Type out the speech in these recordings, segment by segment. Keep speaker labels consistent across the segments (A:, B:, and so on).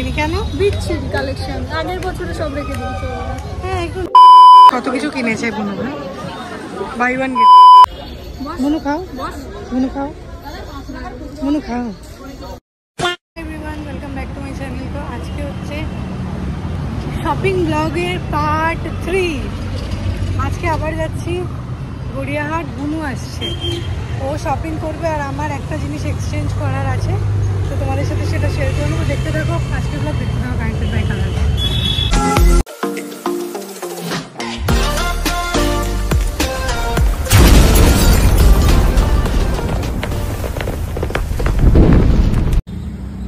A: লাগিনি কেন?
B: বিচ্ছিরি কালেকশন, আগের বছরে সব রেখে দিয়েছে।
A: হ্যাঁ একদম। কত কিছু কিনেছে বুনু, বাই ওয়ান গেট। বুনু খাও, বুনু খাও, বুনু খাও। Everyone, welcome back to my channel. তো আজকে হচ্ছে শপিং ব্লগের পার্ট 3। আজকে আবার যাচ্ছি গড়িয়াহাট। বুনু আসছে, ও শপিং করবে আর আমার একটা জিনিস এক্সচেঞ্জ করার আছে, তো তোমাদের সাথে সেটা শেয়ার করে নেবো। দেখতে থাকো আজকে ব্লগ, দেখতে থাকো connected by colour.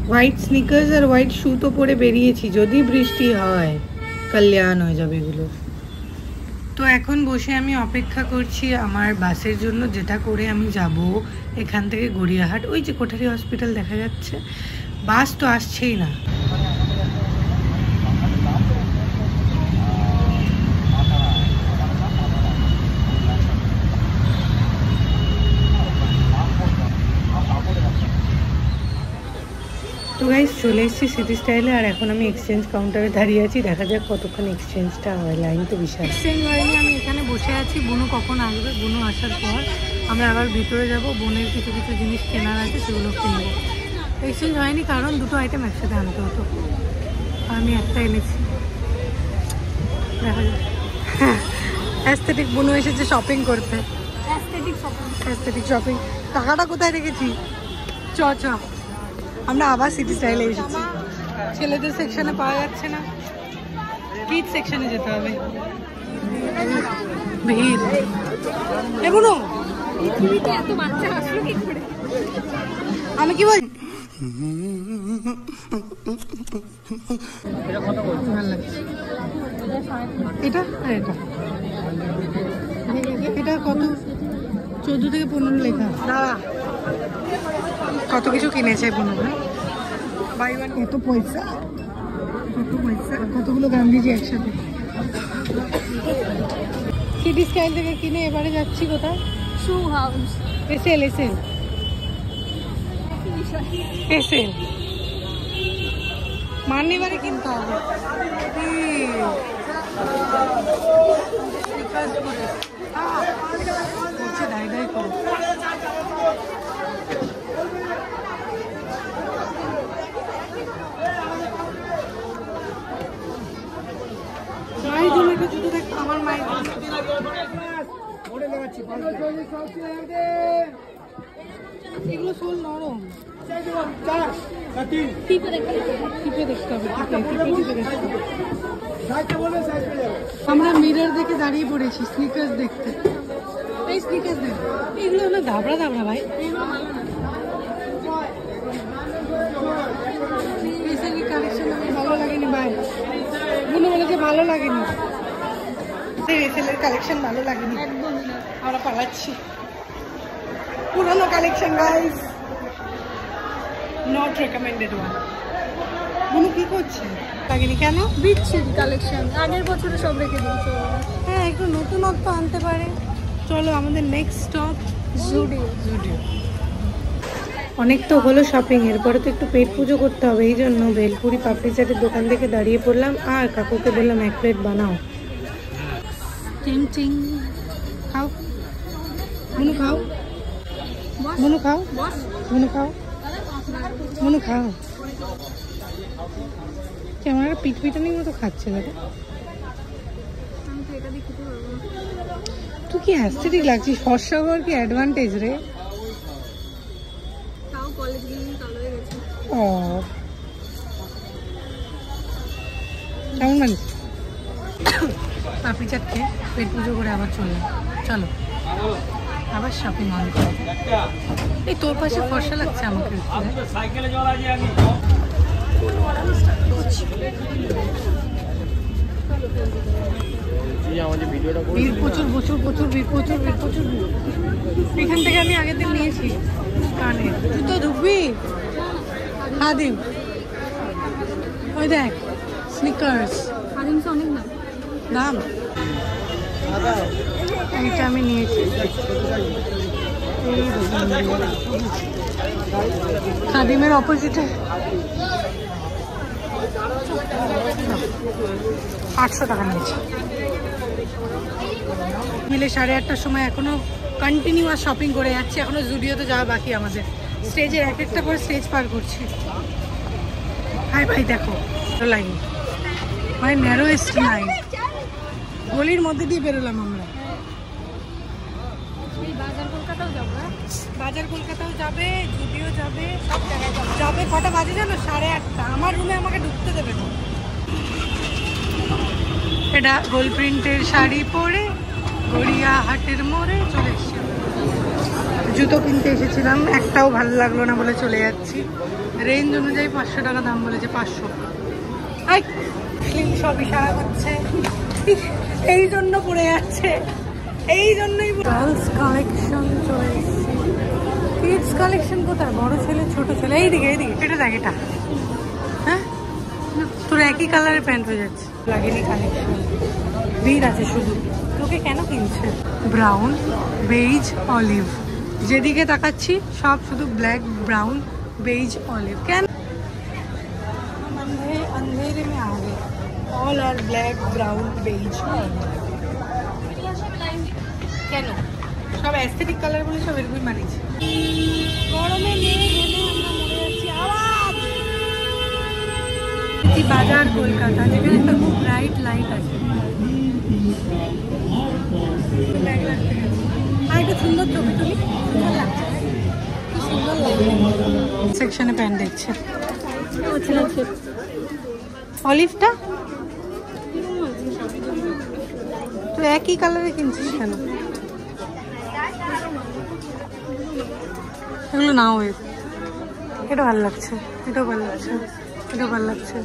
A: White sneakers আর হোয়াইট শু তো পরে বেরিয়েছি, যদি বৃষ্টি হয় কল্যাণ হয়ে যাবে এগুলো। তো এখন বসে আমি অপেক্ষা করছি আমার বাসের জন্য, যেটা করে আমি যাব এখান থেকে গড়িয়াহাট। ওই যে কোঠারি হসপিটাল দেখা যাচ্ছে, বাস তো আসছেই না। তো গাইস চলে এসেছি সিটি স্টাইলে, আর এখন আমি এক্সচেঞ্জ কাউন্টারে দাঁড়িয়ে আছি। দেখা যাক কতক্ষণ এক্সচেঞ্জটা হয়, লাইন তো বিশাল। এক্সচেঞ্জ হয়নি, আমি এখানে বসে আছি। বুনু কখন আসবে, বুনু আসার পর আমরা আবার ভিতরে যাব। বোনের কিছু কিছু জিনিস কেনার আছে, সেগুলো কিনবো। এক্সচেঞ্জ হয়নি কারণ দুটো আইটেম একসাথে আনতে হতো, আমি একটা এনেছি। দেখা যাক। অ্যাস্থেটিক বুনু এসেছে শপিং করতে। Aesthetic shopping. টাকাটা কোথায় রেখেছি? চ চ, আমরা আবার সিটি স্টাইলে এসেছি। ছেলেদের সেকশনে পাওয়া যাচ্ছে না, কিড সেকশনে যেতে হবে। ভিড়। এগুলো আমি কি বল, ভালো লাগছে এটা। আর এটা কত? 14 থেকে 15 লেখা। দাঁড়া, কত কিছু কিনেছে বোন, বাই ওয়ান। কত পয়সা, কত পয়সা, কতগুলো গান্ধীজি একসাথে। সিটি স্টাইল থেকে কিনে এবারে যাচ্ছি কোথায়?
B: Shoe house.
A: SL SL SL মান এবারে কিনতে হবে। দাই দাই করো। মায়ের জন্য একটা জুতো দেখ, আমার মায়ের জন্য। এগুলো সোল নরম, টিপে দেখতে হবে। আমরা মিরর দেখে দাঁড়িয়ে পড়েছি স্নিকার্স দেখতে। এই স্নিকার্স দেখ, এগুলো হলো দাবড়া দাবড়া ভাই। কালেকশন আমার ভালো লাগেনি ভাই, বুনু বলেছে ভালো লাগেনি। রেসেলের কালেকশন ভালো লাগেনি, আমরা পালাচ্ছি। পুরোনো collection guys, not recommended one. বুনু কি করছে? লাগেনি কেন?
B: বিচ্ছিরি কালেকশন, আগের বছরে সব রেখে দিয়েছে।
A: হ্যাঁ একটু নতুনত্ব আনতে পারে। চলো আমাদের নেক্সট স্টপ জুডিও। জুডিও অনেক তো হলো শপিং, এরপরে তো একটু পেট পুজো করতে হবে। এই জন্য ভেলপুরি পাপড়ি চাটের দোকান থেকে দাঁড়িয়ে পড়লাম, আর কাকুকে বললাম 1 প্লেট বানাও। টিং টিং। খাও বুনু, খাও বুনু, খাও বুনু, খাও বুনু, খাও। কেমন একটা পিটপিটানির মতো খাচ্ছে দাদা। তুই কি অ্যাস্থেটিক লাগছিস? ফর্সা হওয়ার কি অ্যাডভান্টেজ রে? ও কেমন মানিস? পাপড়ি চাট খেয়ে পেট পুজো করে আবার চললাম। চলো আবার শপিং অন করো। এই তোর পাশে ফর্সা লাগছে আমাকে। ভিড় প্রচুর প্রচুর প্রচুর ভিড়, প্রচুর ভিড়, প্রচুর ভিড়। এখান থেকে আমি আগের দিন নিয়েছি কানে। তুই তো ঢুকবি খাদিম। ওই দেখ স্নিকার্স,
B: খাদিমস অনেক
A: দাম। এইটা আমি নিয়েছি, খাদিমের অপোজিটে 800 টাকা নিয়েছে। মিলে 8:30টার সময় এখনো কন্টিনিউয়াস শপিং করে যাচ্ছি। এখনো জুডিওতে যাওয়া বাকি আমাদের। স্টেজের এক একটা করে স্টেজ পার করছি। হাই ভাই দেখো লাইন, মানে ন্যারোয়েস্ট লাইন, গলির মধ্যে দিয়ে বেরোলাম আমরা।
B: বাজার কলকাতাও যাবো।
A: বাজার কলকাতাও যাবে, জুডিও যাবে, সব জায়গায় যাবে। কটা বাজে জানো? 8:30। আমার রুমে আমাকে ঢুকতে দেবে না। এটা গোল প্রিন্টের শাড়ি পরে গড়িয়াহাটের মোড়ে চলে এসেছি। জুতো কিনতে এসেছিলাম, একটাও ভালো লাগলো না বলে চলে যাচ্ছি। রেঞ্জ অনুযায়ী 500 টাকা দাম বলেছে, 500। সব ইশারা করছে, এই জন্য পড়ে যাচ্ছে, এই জন্যই। গার্লস কালেকশন চলে এসেছি। কিডস কালেকশন কোথায়? বড় ছেলে ছোট ছেলে, এইদিকে এইদিকে। এটা দেখ, এটা হ্যাঁ তোর একই কালারের প্যান্ট হয়ে যাচ্ছে। লাগেনি কালেকশন, ভিড় আছে শুধু। তোকে কেন কিনছে? ব্রাউন, বেইজ, অলিভ, যেদিকে তাকাচ্ছি সব শুধু ব্ল্যাক, ব্রাউন, বেইজ, অলিভ। কেন? अंधेरे में आ गए, all are black, brown, beige. কেন সব অ্যাস্থেটিক কালার বলে সব এরকমই মানিয়েছে। গরমে নেমে আমরা মরে যাচ্ছি। আওয়াজ বাজার কলকাতা, যেখানে একটা খুব ব্রাইট লাইট আছে। আর একটা সুন্দর ছবি তুলি, সুন্দর লাগছে, সুন্দর লাগছে। সেকশনে প্যান্ট দেখছে। অলিভটা তো একই কালারে কিনছিস কেন? এগুলো নাও, এটা ভালো লাগছে, এটাও ভালো লাগছে, এটাও ভালো লাগছে,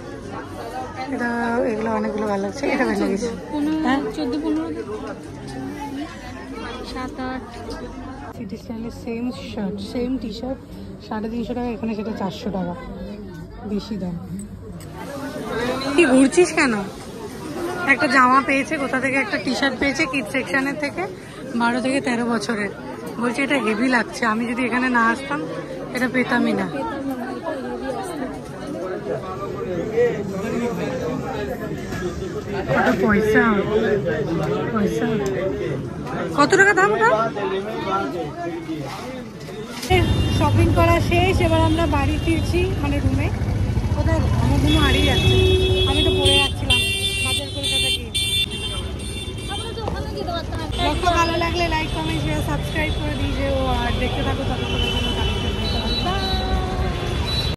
A: এটা, এগুলো অনেকগুলো ভালো লাগছে। এটা ভালো লাগছে। হ্যাঁ
B: 14-15, 7-8।
A: সিটি স্টাইলের same shirt, same T shirt 350 টাকা, এখানে সেটা 400 টাকা, বেশি দাম। কি ঘুরছিস কেন? একটা জামা পেয়েছে কোথা থেকে, একটা টি শার্ট পেয়েছে কিড সেকশনের থেকে, 12 থেকে 13 বছরের। বলছে এটা হেভি লাগছে, আমি যদি এখানে না আসতাম এটা পেতামই না। কত পয়সা, পয়সা কত টাকা দাম ওটা? শপিং করা শেষ, এবার আমরা বাড়ি ফিরছি, মানে রুমে। কোথায় আমার রুমে হারিয়ে যাচ্ছে, আমি তো পড়ে যাচ্ছিলাম বাজার কলকাতা গিয়ে। ব্লগটা ভালো লাগলে লাইক, কমেন্ট, শেয়ার, সাবস্ক্রাইব করে দিয়ে, আর দেখতে থাকো ততক্ষণ।